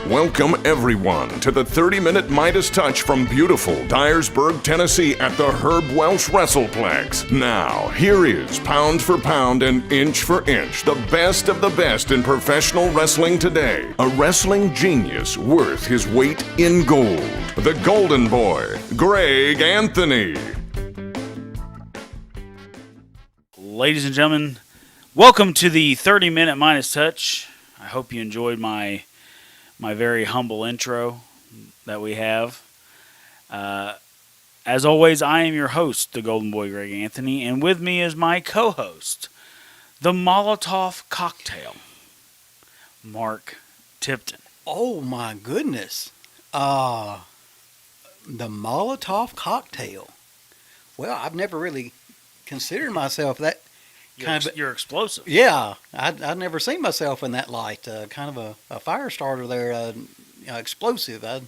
Welcome, everyone, to the 30-minute Midas touch from beautiful Dyersburg, Tennessee at the Herb Welsh WrestlePlex. Now, here is, pound for pound and inch for inch, the best of the best in professional wrestling today. A wrestling genius worth his weight in gold. The Golden Boy, Greg Anthony. Ladies and gentlemen, welcome to the 30-minute Midas touch. I hope you enjoyed my very humble intro that we have. As always, I am your host, the Golden Boy, Greg Anthony, and with me is my co-host, the Molotov Cocktail, Mark Tipton. Oh my goodness. The Molotov Cocktail. Well, I've never really considered myself that You're explosive. Yeah, I'd never seen myself in that light. Kind of a fire starter there, explosive. I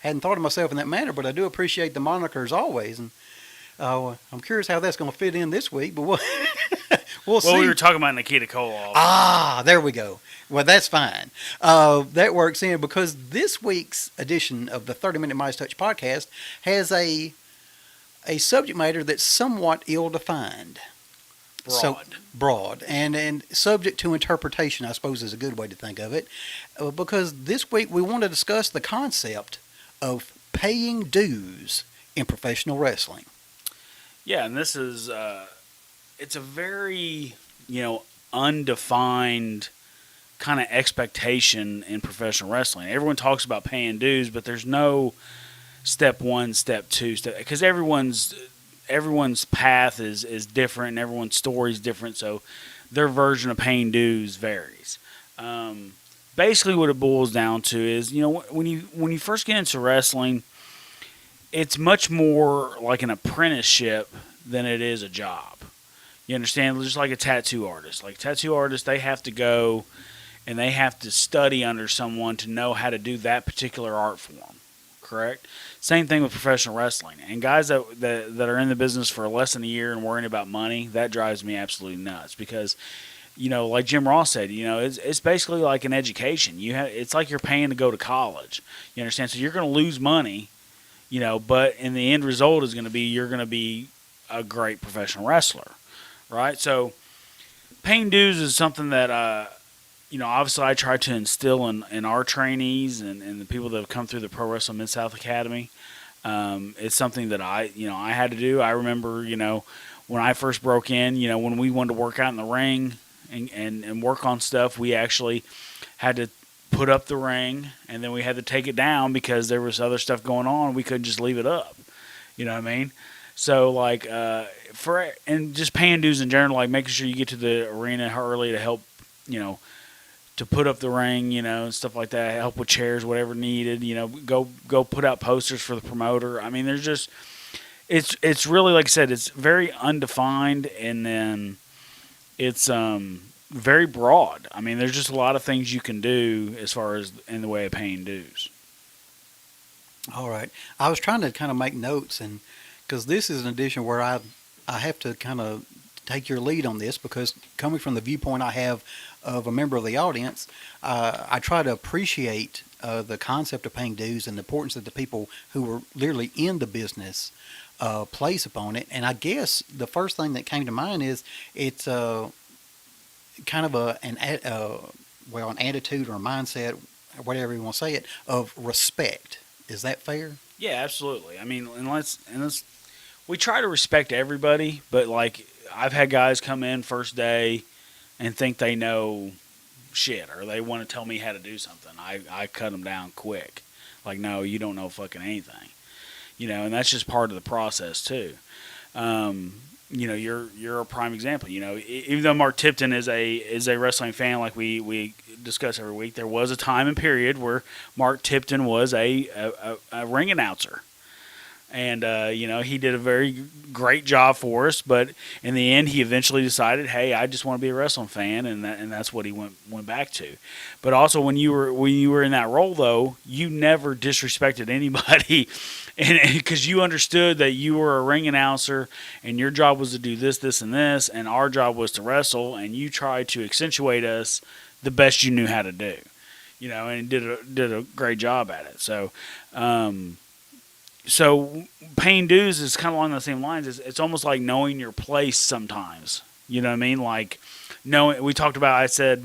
hadn't thought of myself in that manner, but I do appreciate the moniker as always. And I'm curious how that's going to fit in this week, but we'll see. Well, we were talking about Nikita Koloff. Ah, there we go. Well, that's fine. That works in because this week's edition of the 30-Minute Midas Touch podcast has a subject matter that's somewhat ill-defined. Broad and subject to interpretation, I suppose, is a good way to think of it. Because this week we want to discuss the concept of paying dues in professional wrestling. Yeah, and this is it's a very undefined kind of expectation in professional wrestling. Everyone talks about paying dues, but there's no step one, step two, because everyone's path is different and everyone's story is different, so their version of paying dues varies. Basically what it boils down to is, when you first get into wrestling, it's much more like an apprenticeship than it is a job. You understand? Just like a tattoo artist. Like tattoo artists, they have to go and they have to study under someone to know how to do that particular art form. Correct? Same thing with professional wrestling. And guys that are in the business for less than a year and worrying about money, that drives me absolutely nuts because, like Jim Ross said, it's basically like an education. It's like you're paying to go to college. You understand? So you're going to lose money, but in the end result is going to be you're going to be a great professional wrestler, right? So paying dues is something that obviously I try to instill in our trainees and the people that have come through the Pro Wrestling Mid-South Academy. It's something that I had to do. I remember, when I first broke in, when we wanted to work out in the ring and work on stuff, we actually had to put up the ring and then we had to take it down because there was other stuff going on. We couldn't just leave it up. You know what I mean? So, and just paying dues in general, like making sure you get to the arena early to help, to put up the ring, and stuff like that, help with chairs, whatever needed, go put out posters for the promoter. I mean, there's just, it's really, like I said, it's very undefined, and then it's very broad. I mean, there's just a lot of things you can do as far as in the way of paying dues. All right. I was trying to kind of make notes, and because this is an edition where I have to kind of take your lead on this, because coming from the viewpoint I have of a member of the audience, I try to appreciate the concept of paying dues and the importance that the people who are literally in the business place upon it. And I guess the first thing that came to mind is it's kind of an attitude or a mindset, whatever you want to say it, of respect. Is that fair? Yeah, absolutely. I mean, we try to respect everybody, but like I've had guys come in first day and think they know shit or they want to tell me how to do something. I cut them down quick. Like, no, you don't know fucking anything. And that's just part of the process too. You're a prime example. Even though Mark Tipton is a wrestling fan, like we discuss every week, there was a time and period where Mark Tipton was a ring announcer. And, he did a very great job for us. But in the end, he eventually decided, hey, I just want to be a wrestling fan. And that's what he went back to. But also when you were in that role, though, you never disrespected anybody. And because you understood that you were a ring announcer and your job was to do this, this, and this. And our job was to wrestle. And you tried to accentuate us the best you knew how to do. and did a great job at it. So paying dues is kind of along the same lines. It's almost like knowing your place sometimes. You know what I mean? Like knowing. We talked about. I said,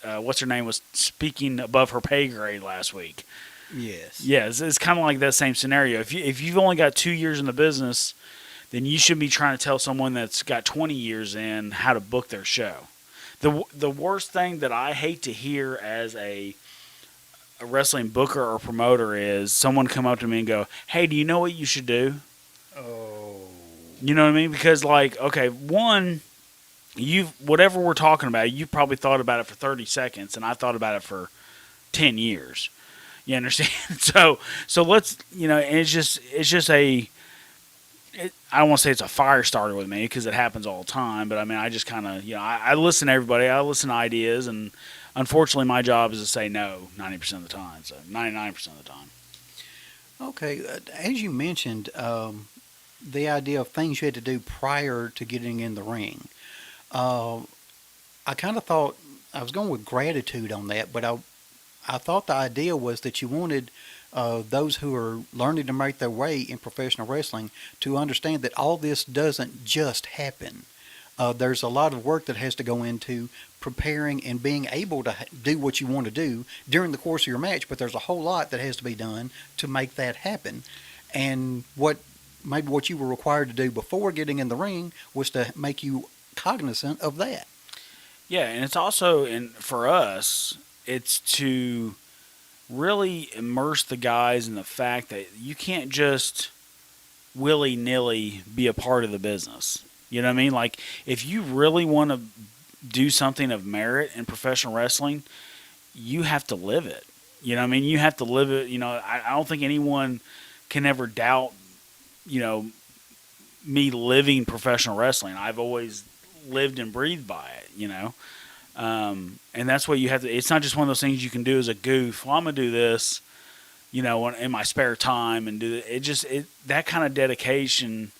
what's her name was speaking above her pay grade last week. Yes. Yeah, it's kind of like that same scenario. If you've only got 2 years in the business, then you should be trying to tell someone that's got 20 years in how to book their show. The worst thing that I hate to hear as a wrestling booker or promoter is someone come up to me and go, "Hey, do you know what you should do?" Oh. You know what I mean? Because okay, one, whatever we're talking about, you probably thought about it for 30 seconds, and I thought about it for 10 years. You understand? So let's, and it's just I don't want to say it's a fire starter with me because it happens all the time, but I mean, I just kind of, I listen to everybody, I listen to ideas, and unfortunately, my job is to say no 90% of the time, so 99% of the time. Okay, as you mentioned, the idea of things you had to do prior to getting in the ring, I kind of thought I was going with gratitude on that, but I thought the idea was that you wanted those who are learning to make their way in professional wrestling to understand that all this doesn't just happen. There's a lot of work that has to go into preparing and being able to do what you want to do during the course of your match, but there's a whole lot that has to be done to make that happen. And maybe what you were required to do before getting in the ring was to make you cognizant of that. Yeah, and it's also, and for us, it's to really immerse the guys in the fact that you can't just willy-nilly be a part of the business. You know what I mean? Like, if you really want to do something of merit in professional wrestling, you have to live it. You know what I mean? You have to live it. I don't think anyone can ever doubt, me living professional wrestling. I've always lived and breathed by it, and that's what you have to. It's not just one of those things you can do as a goof. Well, I'm gonna do this, in my spare time and do it. That kind of dedication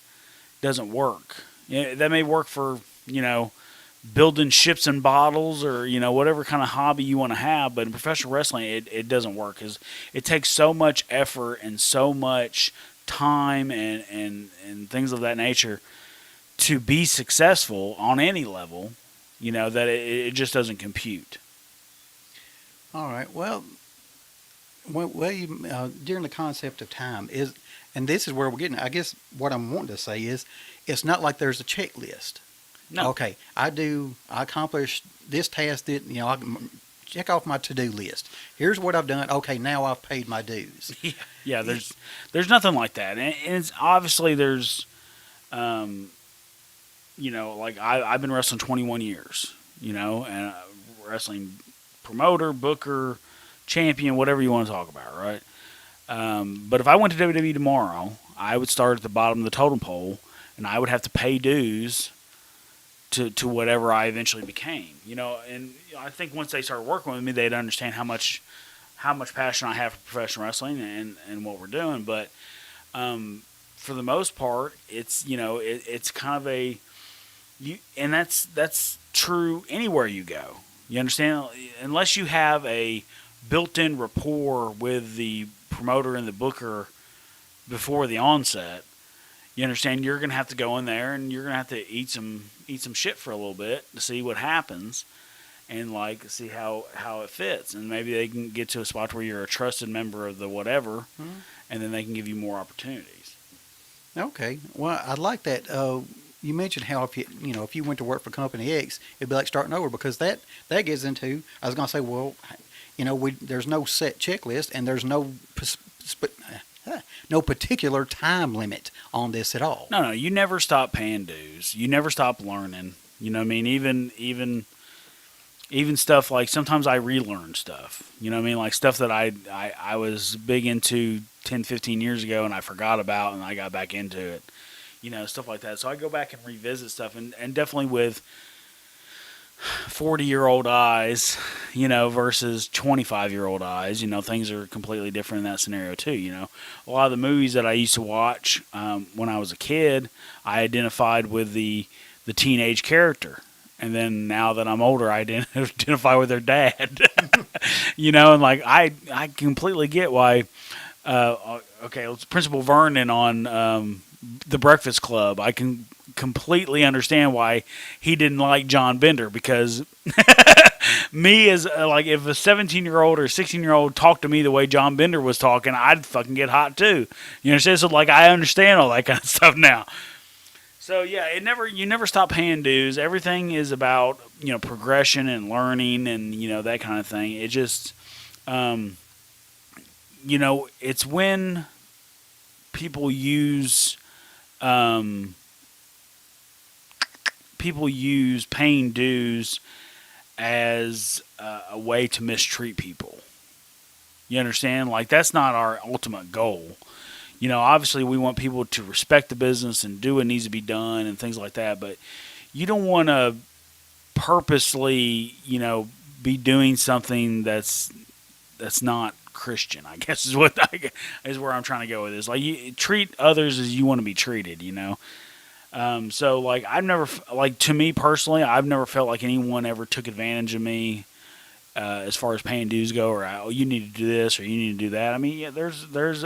doesn't work. That may work for building ships and bottles or whatever kind of hobby you want to have, but in professional wrestling, it doesn't work because it takes so much effort and so much time and things of that nature to be successful on any level. That it just doesn't compute. All right. Well, during the concept of time and this is where we're getting. I guess what I'm wanting to say is, it's not like there's a checklist. No. Okay, I accomplished this task that I check off my to-do list. Here's what I've done. Okay, now I've paid my dues. Yeah. There's nothing like that, and it's obviously there's. Like I've been wrestling 21 years, and wrestling promoter, booker, champion, whatever you want to talk about, right? But if I went to WWE tomorrow, I would start at the bottom of the totem pole, and I would have to pay dues to whatever I eventually became, And I think once they started working with me, they'd understand how much passion I have for professional wrestling and what we're doing. But for the most part, it's it's kind of and that's true anywhere you go. You understand? Unless you have a built-in rapport with the promoter and the booker before the onset, you understand you're going to have to go in there and you're going to have to eat some shit for a little bit to see what happens and see how it fits. And maybe they can get to a spot where you're a trusted member of the whatever, and then they can give you more opportunities. Okay. Well, I like that. You mentioned how if you went to work for Company X, it'd be like starting over, because that gets into, I was going to say, well, there's no set checklist and there's no particular time limit on this at all. No, you never stop paying dues. You never stop learning. You know what I mean? Even stuff like sometimes I relearn stuff. You know what I mean? Like stuff that I was big into 10, 15 years ago and I forgot about and I got back into it. Stuff like that. So I go back and revisit stuff, and definitely with 40-year-old eyes, versus 25-year-old eyes, things are completely different in that scenario too. A lot of the movies that I used to watch when I was a kid, I identified with the teenage character, And then now that I'm older, I identify with their dad. And like I completely get why. Okay, it's Principal Vernon on The Breakfast Club. I can completely understand why he didn't like John Bender, because me as like if a 17-year-old or 16-year-old talked to me the way John Bender was talking, I'd fucking get hot too. You understand? So like I understand all that kind of stuff now. So yeah, you never stop paying dues. Everything is about progression and learning and that kind of thing. It just it's when people use paying dues as a way to mistreat people. You understand? Like that's not our ultimate goal. Obviously we want people to respect the business and do what needs to be done and things like that, but you don't want to purposely, be doing something that's not Christian, I guess is where I'm trying to go with this. Like you treat others as you want to be treated, So like to me personally, I've never felt like anyone ever took advantage of me as far as paying dues go, or you need to do this or you need to do that. I mean, yeah, there's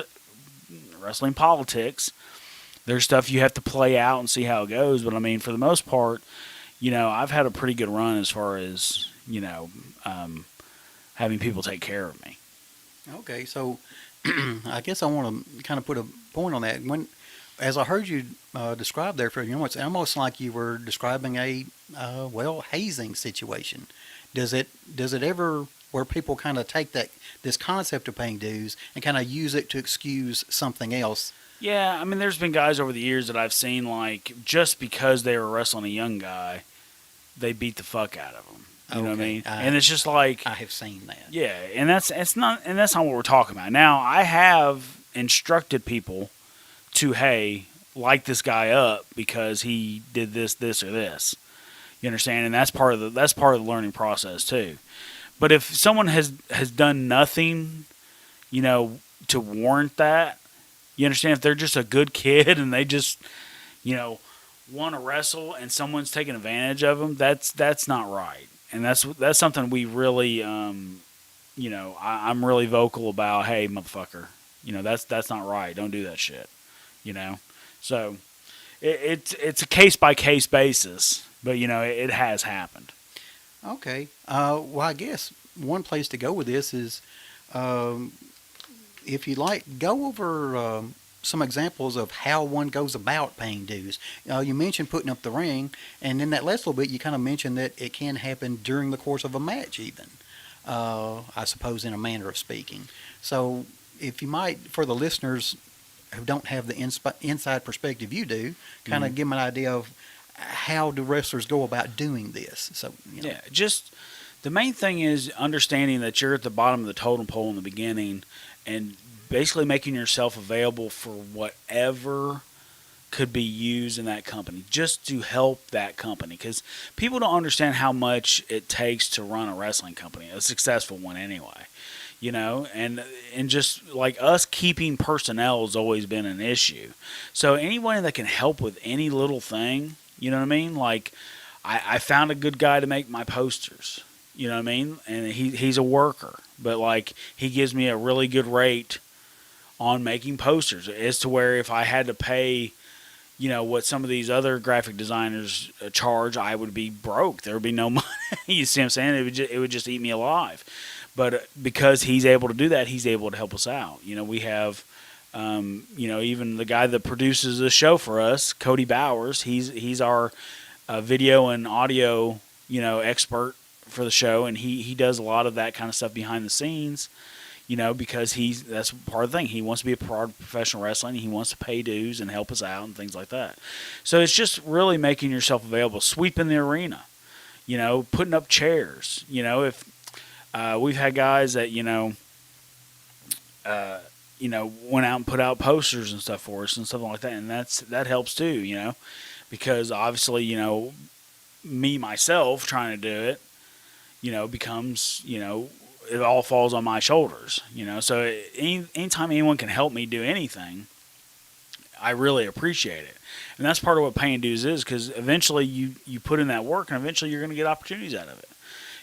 wrestling politics. There's stuff you have to play out and see how it goes. But I mean, for the most part, I've had a pretty good run as far as having people take care of me. Okay, so I guess I want to kind of put a point on that. As I heard you describe there for it's almost like you were describing a hazing situation. Does it ever where people kind of take this concept of paying dues and kind of use it to excuse something else? Yeah, I mean, there's been guys over the years that I've seen, like, just because they were wrestling a young guy, they beat the fuck out of him. You know what I mean? And it's just like I have seen that. Yeah, and that's not what we're talking about. Now, I have instructed people to, hey, light this guy up because he did this, or this. You understand? And that's part of the learning process too. But if someone has done nothing, to warrant that, you understand? If they're just a good kid and they just, want to wrestle and someone's taking advantage of them, that's not right. And that's something we really, I'm really vocal about. Hey, motherfucker, that's not right. Don't do that shit. So it's a case by case basis, but it has happened. Okay. Well, I guess one place to go with this is, if you like, go over some examples of how one goes about paying dues. You mentioned putting up the ring, and in that last little bit, you kind of mentioned that it can happen during the course of a match even, I suppose, in a manner of speaking. So if you might, for the listeners who don't have the inside perspective you do, kind of give them an idea of how do wrestlers go about doing this. So Yeah, just the main thing is understanding that you're at the bottom of the totem pole in the beginning and basically making yourself available for whatever could be used in that company, just to help that company. Because people don't understand how much it takes to run a wrestling company, a successful one anyway. And just like us, keeping personnel has always been an issue. So anyone that can help with any little thing, you know what I mean? Like, I found a good guy to make my posters, you know what I mean? And he's a worker, but like he gives me a really good rate on making posters, as to where if I had to pay, what some of these other graphic designers charge, I would be broke. There would be no money. You see what I'm saying? It would just eat me alive. But because he's able to do that, he's able to help us out. We have, even the guy that produces the show for us, Cody Bowers. He's our video and audio, expert for the show, and he does a lot of that kind of stuff behind the scenes. Because that's part of the thing. He wants to be a part of professional wrestling. He wants to pay dues and help us out and things like that. So it's just really making yourself available, sweeping the arena, putting up chairs. If we've had guys that went out and put out posters and stuff for us and stuff like that, and that helps too. Because obviously me myself trying to do it, becomes it all falls on my shoulders, So anytime anyone can help me do anything, I really appreciate it. And that's part of what paying dues is, because eventually you put in that work, and eventually you're going to get opportunities out of it.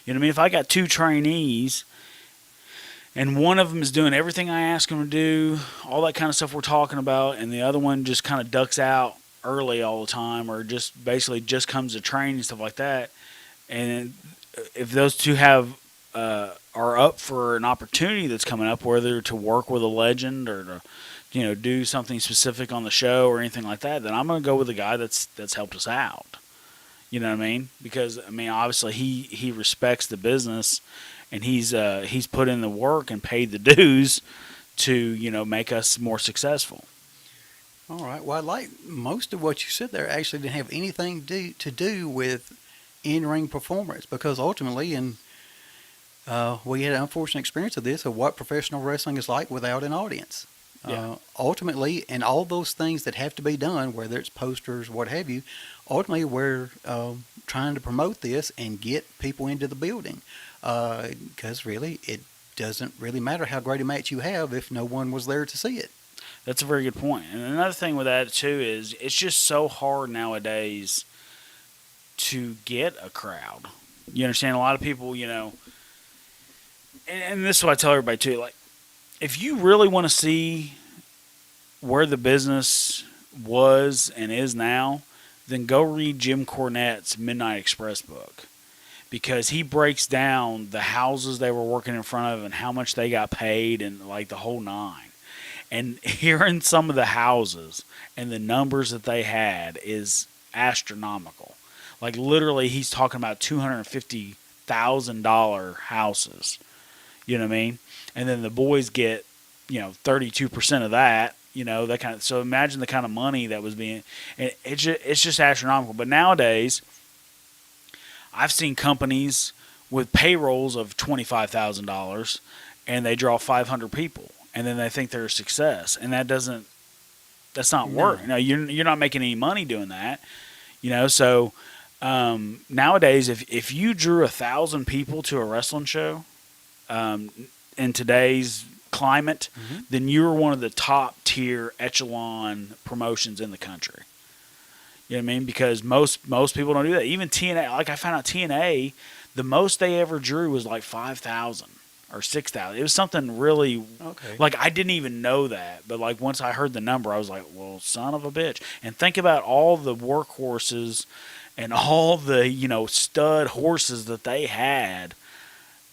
You know what I mean? If I got 2 trainees and one of them is doing everything I ask them to do, all that kind of stuff we're talking about, and the other one just kind of ducks out early all the time, or just basically just comes to train and stuff like that, and if those two are up for an opportunity that's coming up, whether to work with a legend or to do something specific on the show or anything like that, then I'm going to go with the guy that's helped us out. You know what I mean? Because obviously he respects the business, and he's put in the work and paid the dues to make us more successful. All right. Well, I like most of what you said there actually didn't have anything to do with in-ring performance, because ultimately, and we had an unfortunate experience of this, of what professional wrestling is like without an audience. Yeah. Ultimately, and all those things that have to be done, whether it's posters, what have you, ultimately we're trying to promote this and get people into the building, because really it doesn't really matter how great a match you have if no one was there to see it. That's a very good point. And another thing with that too is it's just so hard nowadays to get a crowd. You understand? A lot of people, and this is what I tell everybody too, like, if you really want to see where the business was and is now, then go read Jim Cornette's Midnight Express book, because he breaks down the houses they were working in front of and how much they got paid and like the whole nine. And hearing some of the houses and the numbers that they had is astronomical. Like, literally, he's talking about $250,000 houses. You know what I mean? And then the boys get, 32% of that. That kind of. So imagine the kind of money that was being. It's just astronomical. But nowadays, I've seen companies with payrolls of $25,000, and they draw 500 people, and then they think they're a success, and that's not work. No, you're not making any money doing that. So nowadays, if you drew 1,000 people to a wrestling show, in today's climate, then you're one of the top tier echelon promotions in the country. You know what I mean? Because most people don't do that. Even TNA, like I found out TNA, the most they ever drew was like 5,000 or 6,000. It was something really, like, I didn't even know that. But like once I heard the number, I was like, well, son of a bitch. And think about all the workhorses and all the, stud horses that they had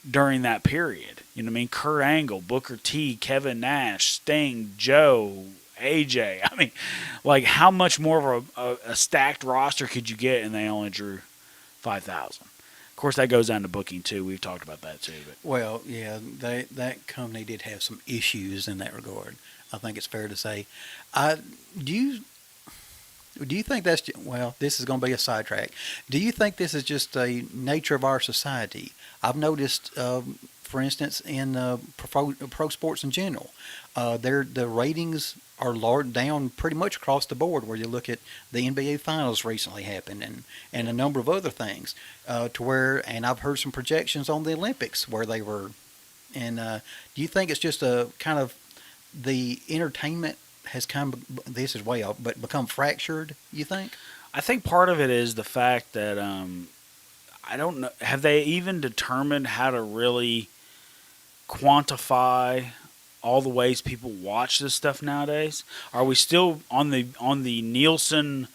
during that period. You know what I mean? Kurt Angle, Booker T, Kevin Nash, Sting, Joe, AJ. I mean, like, how much more of a stacked roster could you get, and they only drew 5,000? Of course, that goes down to booking too. We've talked about that too. But well, yeah, that company did have some issues in that regard. I think it's fair to say. Do you think that's this is going to be a sidetrack. Do you think this is just a nature of our society? I've noticed, for instance, in pro sports in general, the ratings are down pretty much across the board. Where you look at the NBA Finals recently happened, and a number of other things, to where, and I've heard some projections on the Olympics where they were. And do you think it's just a kind of the entertainment has this is way off, but become fractured, you think? I think part of it is the fact that I don't know. Have they even determined how to really quantify all the ways people watch this stuff nowadays? Are we still on the Nielsen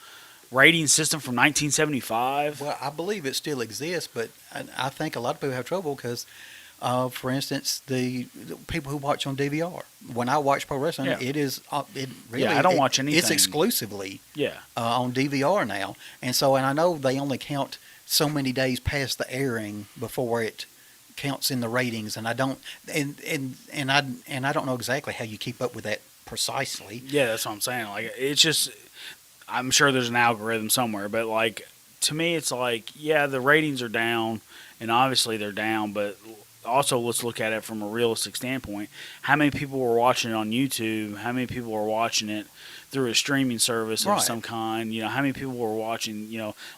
rating system from 1975? Well, I believe it still exists, but I think a lot of people have trouble because, for instance, the people who watch on DVR. When I watch pro wrestling, it really. Yeah, I don't watch anything. It's exclusively Yeah. On DVR now, and I know they only count so many days past the airing before it counts in the ratings, and I don't know exactly how you keep up with that precisely. Yeah, that's what I'm saying. Like, it's just, I'm sure there's an algorithm somewhere, but like, to me, it's like, yeah, the ratings are down, and obviously they're down, but also let's look at it from a realistic standpoint. How many people were watching it on YouTube? How many people were watching it through a streaming service of Right. some kind? How many people were watching?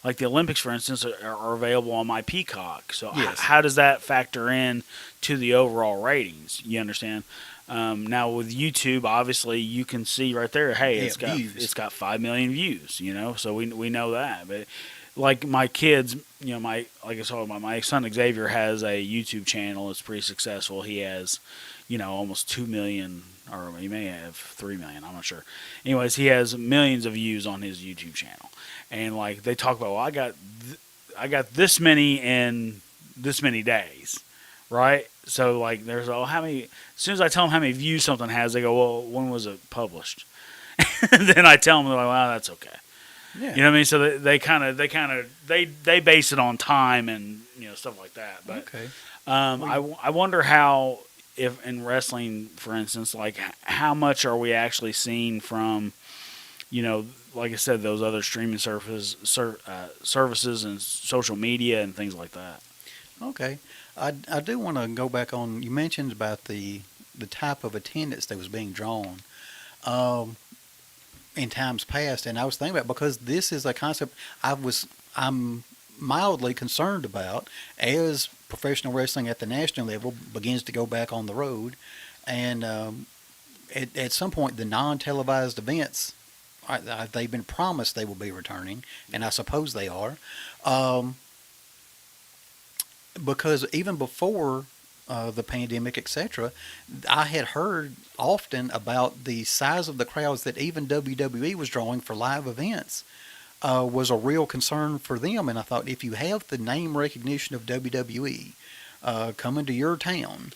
Like the Olympics, for instance, are available on my Peacock. So Yes. how does that factor in to the overall ratings? You understand? Now with YouTube, obviously you can see right there. Hey, Yeah, it's got views. it's got 5 million views. So we know that. But like my kids, like I saw my son Xavier has a YouTube channel. It's pretty successful. He has, almost 2 million, or he may have 3 million. I'm not sure. Anyways, he has millions of views on his YouTube channel, and like they talk about, well, I got this many in this many days, right? So like there's how many. As soon as I tell them how many views something has, they go, well, when was it published? Then I tell them, they're like, well, that's okay. Yeah. You know what I mean? So they base it on time and stuff like that. But Okay. I wonder how, if in wrestling, for instance, like how much are we actually seeing from, like I said, those other streaming services and social media and things like that. Okay. I do want to go back on, you mentioned about the type of attendance that was being drawn in times past, and I was thinking about, because this is a concept I'm mildly concerned about as professional wrestling at the national level begins to go back on the road, and at some point the non-televised events, they've been promised they will be returning, and I suppose they are. Because even before the pandemic, etc., I had heard often about the size of the crowds that even WWE was drawing for live events was a real concern for them. And I thought, if you have the name recognition of WWE coming to your town,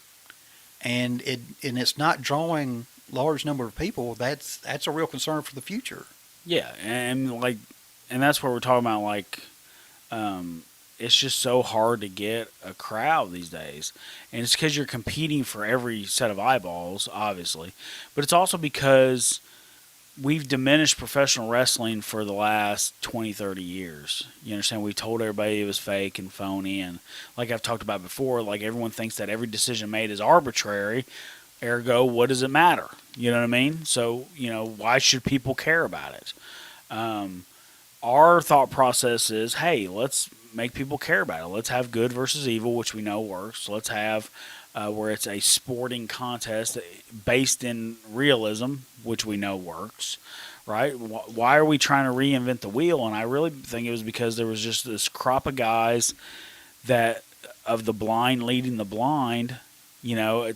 and it's not drawing large number of people, that's a real concern for the future. Yeah, and that's what we're talking about. Like, it's just so hard to get a crowd these days, and it's because you're competing for every set of eyeballs, obviously, but it's also because we've diminished professional wrestling for the last 20, 30 years. You understand? We told everybody it was fake and phony, and like I've talked about before, like everyone thinks that every decision made is arbitrary. Ergo, what does it matter? You know what I mean? So, why should people care about it? Our thought process is, hey, let's make people care about it. Let's have good versus evil, which we know works. Let's have where it's a sporting contest based in realism, which we know works, right? Why are we trying to reinvent the wheel? And I really think it was because there was just this crop of guys of the blind leading the blind,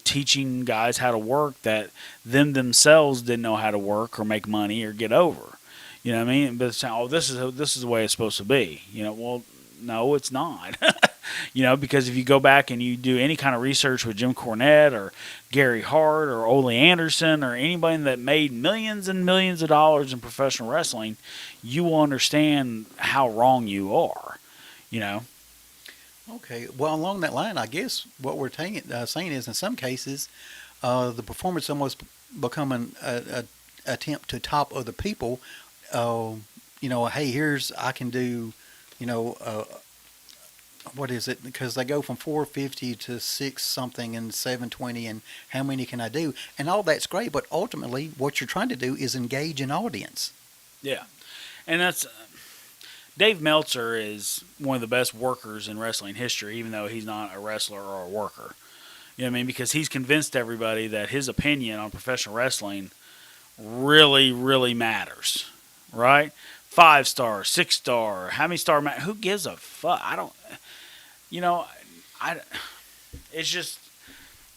teaching guys how to work that themselves didn't know how to work or make money or get over. You know what I mean? But it's, this is the way it's supposed to be. Well, no, it's not. Because if you go back and you do any kind of research with Jim Cornette or Gary Hart or Ole Anderson or anybody that made millions and millions of dollars in professional wrestling, you will understand how wrong you are. Okay. Well, along that line, I guess what we're saying is, in some cases, the performance almost become an attempt to top other people. Hey, I can do, what is it? Because they go from 450 to 6 something and 720, and how many can I do? And all that's great, but ultimately, what you're trying to do is engage an audience. Yeah, and that's Dave Meltzer is one of the best workers in wrestling history, even though he's not a wrestler or a worker. You know what I mean? Because he's convinced everybody that his opinion on professional wrestling really, really matters, right? 5-star, 6-star, how many star match? Who gives a fuck? I don't. It's just,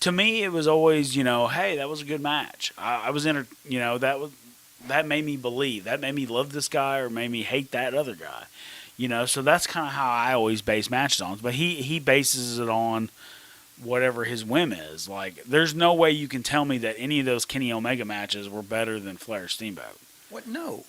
to me, it was always, hey, that was a good match. I was that made me believe. That made me love this guy or made me hate that other guy. So that's kind of how I always base matches on. But he bases it on whatever his whim is. Like, there's no way you can tell me that any of those Kenny Omega matches were better than Flair Steamboat. What? No.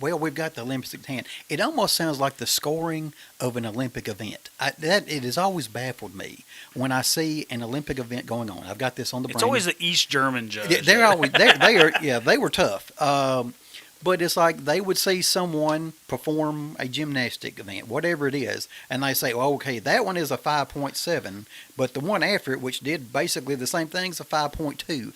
Well, we've got the Olympics at hand. It almost sounds like the scoring of an Olympic event. It has always baffled me when I see an Olympic event going on. I've got this on the brain. It's always the East German judge. They're always they are. Yeah, they were tough. But it's like they would see someone perform a gymnastic event, whatever it is, and they say, well, okay, that one is a 5.7, but the one after it, which did basically the same thing, is a 5.2.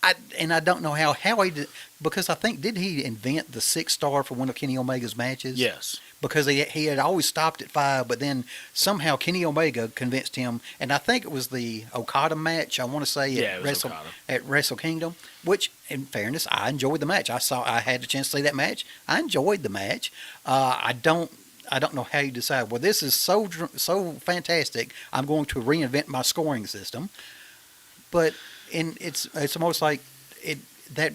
I don't know how he did, because I think, did he invent the 6-star for one of Kenny Omega's matches? Yes. Because he had always stopped at 5, but then somehow Kenny Omega convinced him, and I think it was the Okada match, I want to say, at Wrestle Kingdom, which, in fairness, I enjoyed the match. I had a chance to see that match. I enjoyed the match. I don't know how you decide, well, this is so fantastic, I'm going to reinvent my scoring system. But it's almost like that.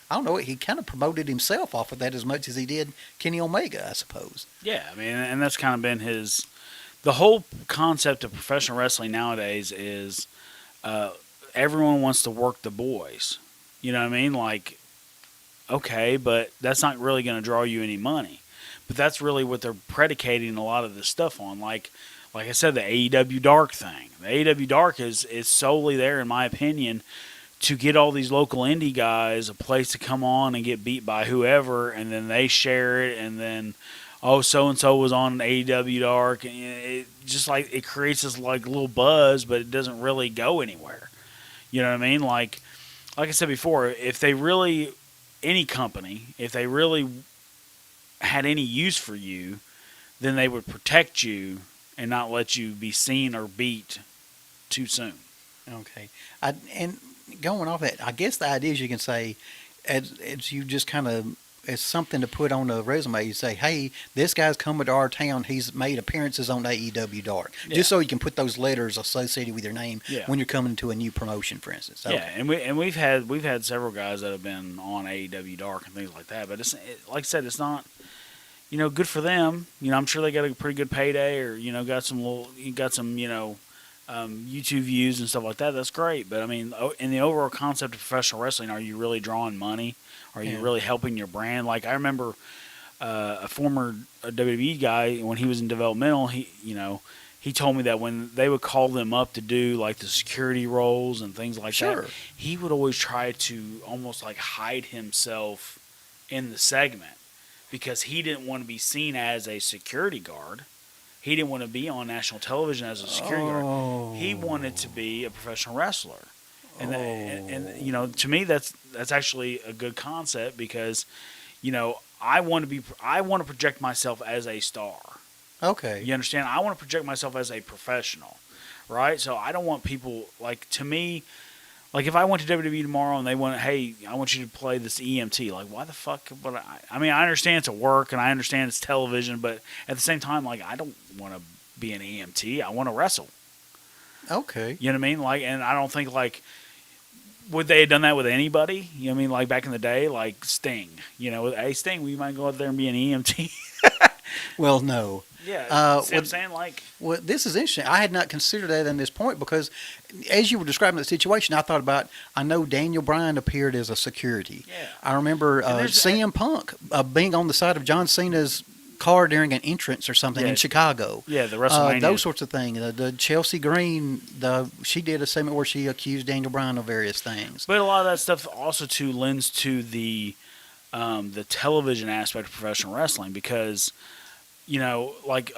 I don't know. He kind of promoted himself off of that as much as he did Kenny Omega, I suppose. Yeah, I mean, and that's kind of been the whole concept of professional wrestling nowadays is everyone wants to work the boys. You know what I mean? Like, okay, but that's not really going to draw you any money. But that's really what they're predicating a lot of this stuff on. Like I said, the AEW Dark thing. The AEW Dark is solely there, in my opinion, to get all these local indie guys a place to come on and get beat by whoever, and then they share it, and then, oh, so-and-so was on AEW Dark. And it just like it creates this like little buzz, but it doesn't really go anywhere. You know what I mean? Like I said before, if they really, any company, if they really had any use for you, then they would protect you and not let you be seen or beat too soon. Okay. And going off that, I guess the idea is you can say, as you just kind of, it's something to put on a resume. You say, hey, this guy's coming to our town. He's made appearances on AEW Dark. Yeah. Just so you can put those letters associated with your name when you're coming to a new promotion, for instance. Okay. Yeah, and we've had several guys that have been on AEW Dark and things like that. But like I said, it's not, good for them. I'm sure they got a pretty good payday, or got some YouTube views and stuff like that. That's great. But I mean, in the overall concept of professional wrestling, are you really drawing money? Are you really helping your brand? Like I remember a former WWE guy, when he was in developmental, he told me that when they would call them up to do like the security roles and things like that, he would always try to almost like hide himself in the segment, because he didn't want to be seen as a security guard. He didn't want to be on national television as a security guard. He wanted to be a professional wrestler. And to me that's actually a good concept, because I want to project myself as a star. Okay. You understand? I want to project myself as a professional, right? So I don't want people, like, to me, like if I went to WWE tomorrow and they went, hey, I want you to play this EMT, like, why the fuck? But I mean, I understand it's a work and I understand it's television, but at the same time, like, I don't want to be an EMT. I want to wrestle. Okay. You know what I mean? Like, and I don't think, like, would they have done that with anybody? You know what I mean? Like back in the day, like Sting. Hey, Sting, we might go out there and be an EMT. Well, no. Yeah, see what I'm saying? Like, well, this is interesting. I had not considered that in this point, because as you were describing the situation, I know Daniel Bryan appeared as a security. Yeah. I remember CM Punk being on the side of John Cena's car during an entrance or something in Chicago. Yeah, the WrestleMania. Those sorts of things. The Chelsea Green, she did a segment where she accused Daniel Bryan of various things. But a lot of that stuff also too lends to the television aspect of professional wrestling, because like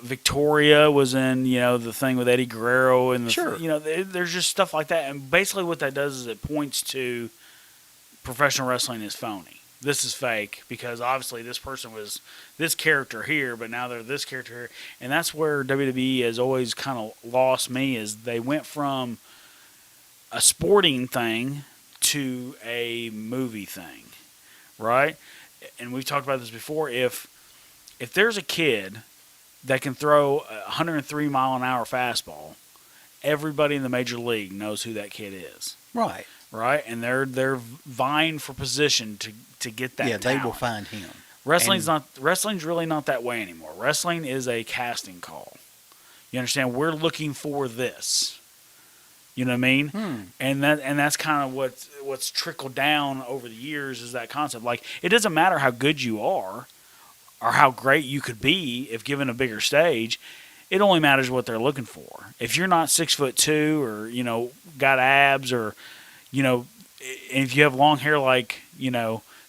Victoria was in, the thing with Eddie Guerrero, and there's just stuff like that. And basically what that does is it points to professional wrestling is phony. This is fake, because obviously this person was this character here, but now they're this character here. And that's where WWE has always kind of lost me, is they went from a sporting thing to a movie thing, right? And we've talked about this before. If there's a kid that can throw a 103-mile-an-hour fastball, everybody in the major league knows who that kid is. Right. Right? And they're vying for position to get that talent. They will find him. Wrestling's really not that way anymore. Wrestling is a casting call. You understand? We're looking for this. You know what I mean? And that's kind of what's trickled down over the years, is that concept. Like, it doesn't matter how good you are or how great you could be if given a bigger stage. It only matters what they're looking for. If you're not 6'2", or got abs, or and if you have long hair like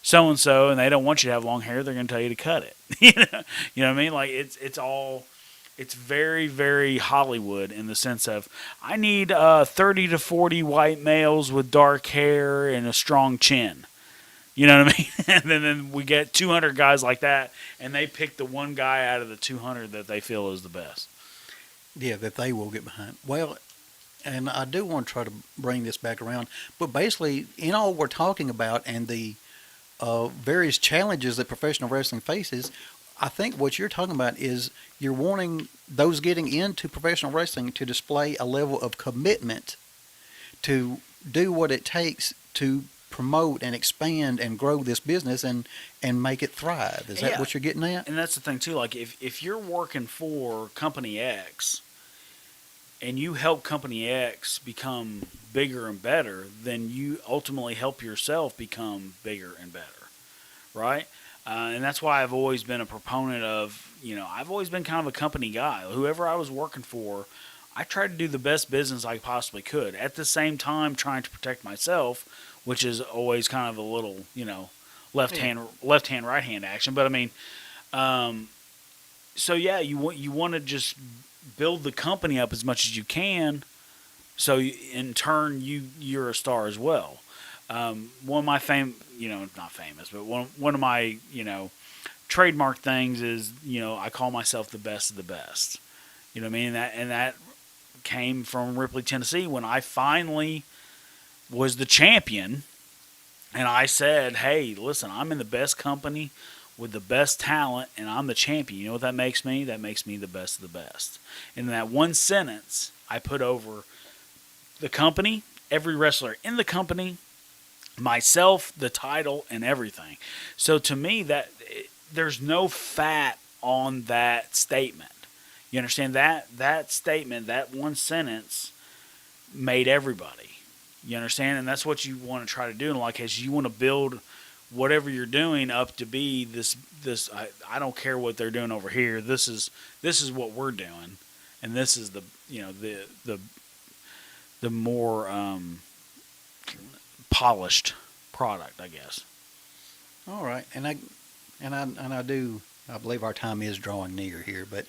so and so, and they don't want you to have long hair, they're going to tell you to cut it. You know what I mean? Like it's very, very Hollywood in the sense of I need 30 to 40 white males with dark hair and a strong chin. You know what I mean? And then we get 200 guys like that, and they pick the one guy out of the 200 that they feel is the best. Yeah, that they will get behind. Well, and I do want to try to bring this back around, but basically, in all we're talking about and the various challenges that professional wrestling faces, I think what you're talking about is you're wanting those getting into professional wrestling to display a level of commitment to do what it takes to promote and expand and grow this business and make it thrive. Is that what you're getting at? And that's the thing too. Like if you're working for Company X and you help Company X become bigger and better, then you ultimately help yourself become bigger and better, right? And that's why I've always been a proponent of, I've always been kind of a company guy. Whoever I was working for, I tried to do the best business I possibly could. At the same time, trying to protect myself, which is always kind of a little, left hand, right hand action. But I mean, so yeah, you want to just build the company up as much as you can, so in turn you're a star as well. One of my not famous, but one of my trademark things is I call myself the best of the best. You know what I mean? And that came from Ripley, Tennessee, when I finally was the champion, and I said, "Hey, listen, I'm in the best company with the best talent, and I'm the champion." You know what that makes me? That makes me the best of the best. And in that one sentence, I put over the company, every wrestler in the company, myself, the title, and everything. So to me, there's no fat on that statement. You understand that statement, that one sentence made everybody. You understand? And that's what you want to try to do in a lot of cases. You want to build whatever you're doing up to be this I don't care what they're doing over here. This is what we're doing, and this is the more polished product, I guess. All right, and I believe our time is drawing near here, but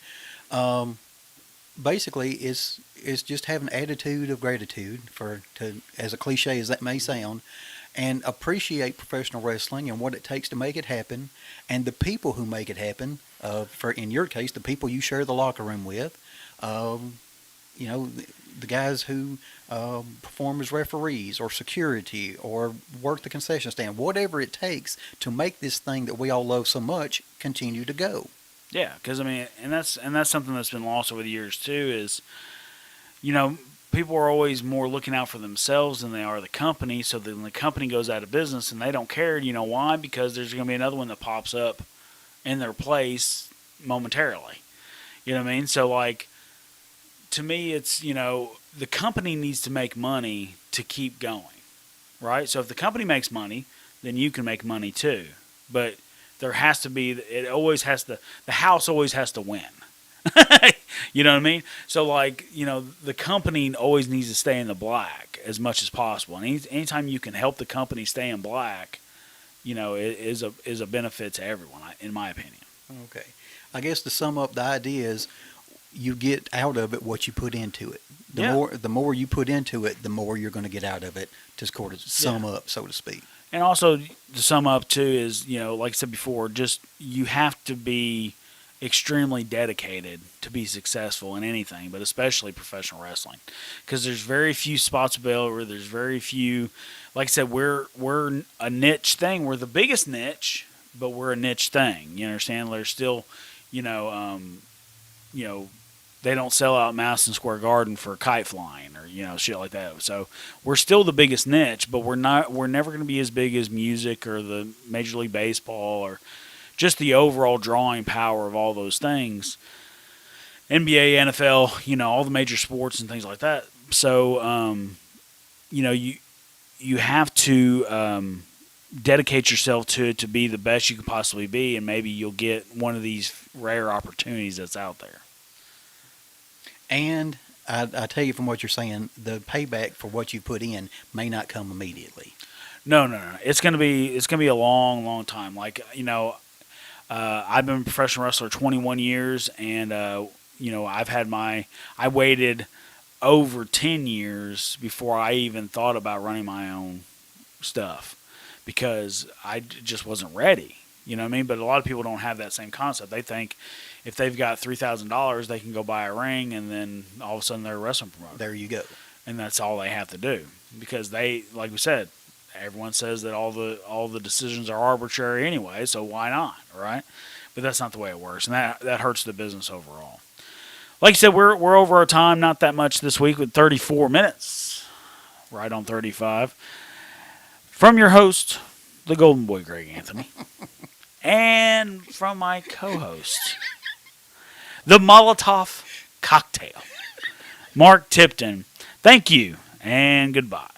basically it's just have an attitude of gratitude as a cliche as that may sound, and appreciate professional wrestling and what it takes to make it happen, and the people who make it happen. For in your case, the people you share the locker room with, the guys who perform as referees or security or work the concession stand, whatever it takes to make this thing that we all love so much continue to go. Yeah, because I mean, and that's something that's been lost over the years too. Is people are always more looking out for themselves than they are the company. So then the company goes out of business, and they don't care. You know why? Because there's going to be another one that pops up in their place momentarily. You know what I mean? So like, to me, it's the company needs to make money to keep going, right? So if the company makes money, then you can make money too. But there has to be, the house always has to win. You know what I mean? So like, the company always needs to stay in the black as much as possible. And anytime you can help the company stay in black, it is a benefit to everyone, in my opinion. Okay. I guess to sum up, the idea is you get out of it what you put into it. The more you put into it, the more you're going to get out of it, to sort of sum up, so to speak. And also, to sum up, too, is, like I said before, just you have to be extremely dedicated to be successful in anything, but especially professional wrestling. Because there's very few spots available. There's very few, like I said, we're a niche thing. We're the biggest niche, but we're a niche thing. You understand? There's still, they don't sell out Madison Square Garden for kite flying or shit like that. So we're still the biggest niche, but we're never going to be as big as music or the Major League Baseball or just the overall drawing power of all those things. NBA, NFL, all the major sports and things like that. So you have to dedicate yourself to it to be the best you can possibly be, and maybe you'll get one of these rare opportunities that's out there. And I tell you from what you're saying, the payback for what you put in may not come immediately. No. It's gonna be a long, long time. Like I've been a professional wrestler 21 years, and I waited over 10 years before I even thought about running my own stuff because I just wasn't ready. You know what I mean? But a lot of people don't have that same concept. They think if they've got $3,000, they can go buy a ring, and then all of a sudden they're a wrestling promoter. There you go. And that's all they have to do because they, like we said, everyone says that all the decisions are arbitrary anyway, so why not, right? But that's not the way it works, and that hurts the business overall. Like you said, we're over our time, not that much this week with 34 minutes, right on 35. From your host, the Golden Boy, Greg Anthony, and from my co-host, the Molotov Cocktail, Mark Tipton. Thank you, and goodbye.